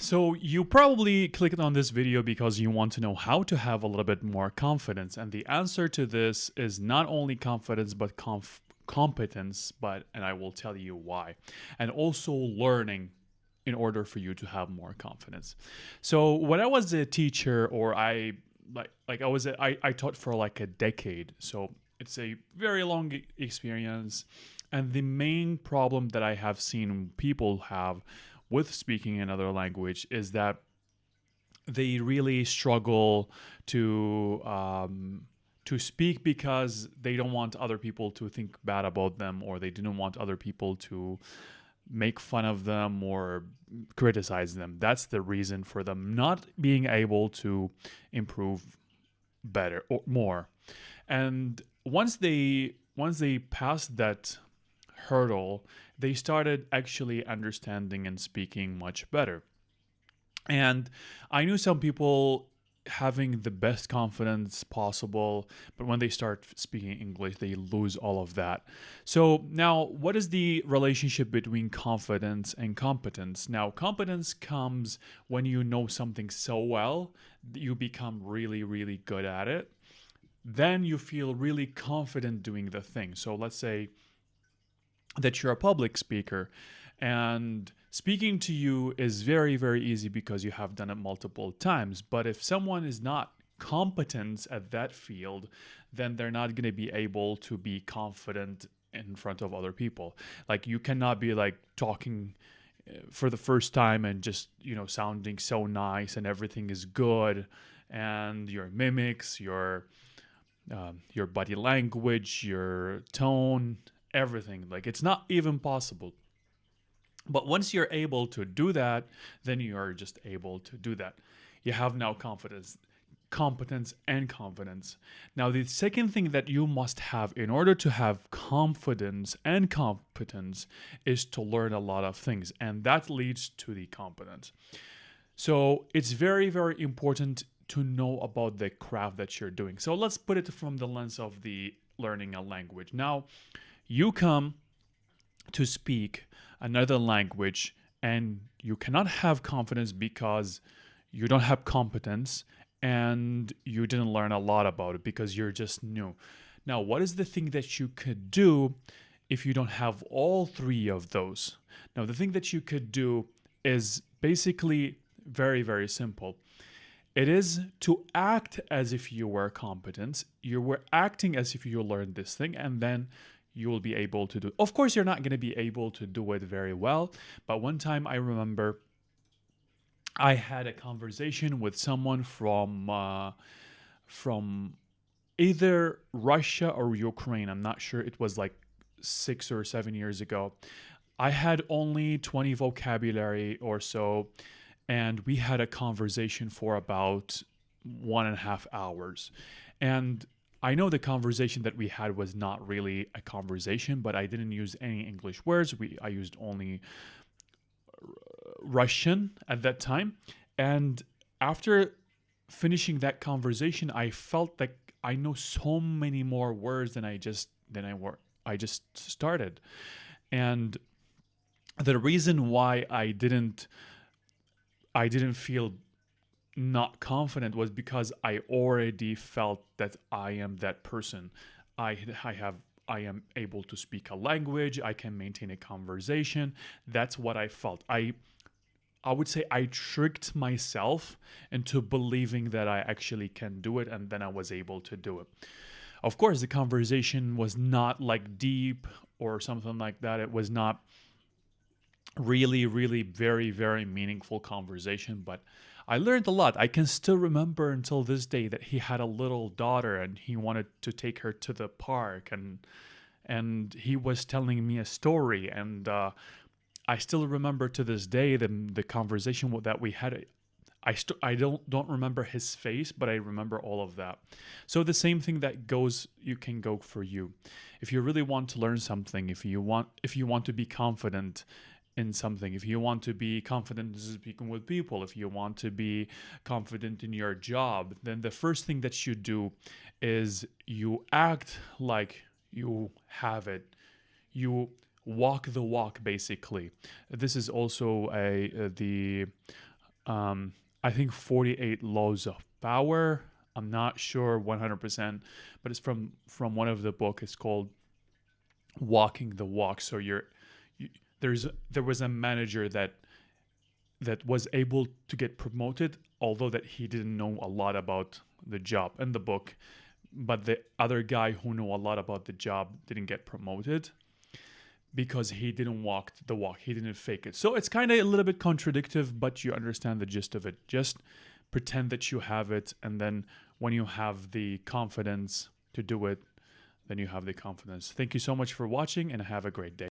So you probably clicked on this video because you want to know how to have a little bit more confidence, and the answer to this is not only confidence but competence, and I will tell you why. And also learning in order for you to have more confidence. So when I was a teacher, or I taught for like a decade. So it's a very long experience, and the main problem that I have seen people have with speaking another language is that they really struggle to speak because they don't want other people to think bad about them, or they didn't want other people to make fun of them or criticize them. That's the reason for them not being able to improve better or more. And once they passed that hurdle, they started actually understanding and speaking much better. And I knew some people having the best confidence possible, but when they start speaking English, they lose all of that. So, now what is the relationship between confidence and competence? Now, competence comes when you know something so well that you become really, really good at it. Then you feel really confident doing the thing. So, let's say that you're a public speaker, and speaking to you is very, very easy because you have done it multiple times. But if someone is not competent at that field, then they're not going to be able to be confident in front of other people. Like, you cannot be like talking for the first time and just, sounding so nice and everything is good, and your mimics, your body language, your tone, everything. Like, it's not even possible. But once you're able to do that, then you are just able to do that. You have now confidence, competence, and confidence. Now, the second thing that you must have in order to have confidence and competence is to learn a lot of things, and that leads to the competence. So it's very, very important to know about the craft that you're doing. So let's put it from the lens of the learning a language. Now, you come to speak another language and you cannot have confidence because you don't have competence and you didn't learn a lot about it because you're just new. Now, what is the thing that you could do if you don't have all three of those? Now, the thing that you could do is basically very, very simple. It is to act as if you were competent. You were acting as if you learned this thing, and then you will be able to do. Of course, you're not going to be able to do it very well, but one time I remember I had a conversation with someone from either Russia or Ukraine. I'm not sure. It was like 6 or 7 years ago. I had only 20 vocabulary or so, and we had a conversation for about 1.5 hours. And I know the conversation that we had was not really a conversation, but I didn't use any English words. I used only Russian at that time. And after finishing that conversation, I felt like I know so many more words I just started. And the reason why I didn't feel not confident was because I already felt that I am that person. I am able to speak a language, I can maintain a conversation. That's what I felt. I would say I tricked myself into believing that I actually can do it, and then I was able to do it. Of course, the conversation was not like deep or something like that. It was not really, really very, very meaningful conversation, but I learned a lot. I can still remember until this day that he had a little daughter and he wanted to take her to the park, and he was telling me a story, and I still remember to this day the conversation that we had. I don't remember his face, but I remember all of that. So the same thing that goes, you can go for you. If you really want to learn something, if you want to be confident in something, if you want to be confident in speaking with people, if you want to be confident in your job, then the first thing that you do is you act like you have it. You walk the walk, basically. This is also I think 48 Laws of Power. I'm not sure 100%, but it's from one of the book. It's called Walking the Walk. So you, there was a manager that was able to get promoted, although that he didn't know a lot about the job in the book. But the other guy who knew a lot about the job didn't get promoted because he didn't walk the walk. He didn't fake it. So it's kind of a little bit contradictive, but you understand the gist of it. Just pretend that you have it, and then when you have the confidence to do it, then you have the confidence. Thank you so much for watching, and have a great day.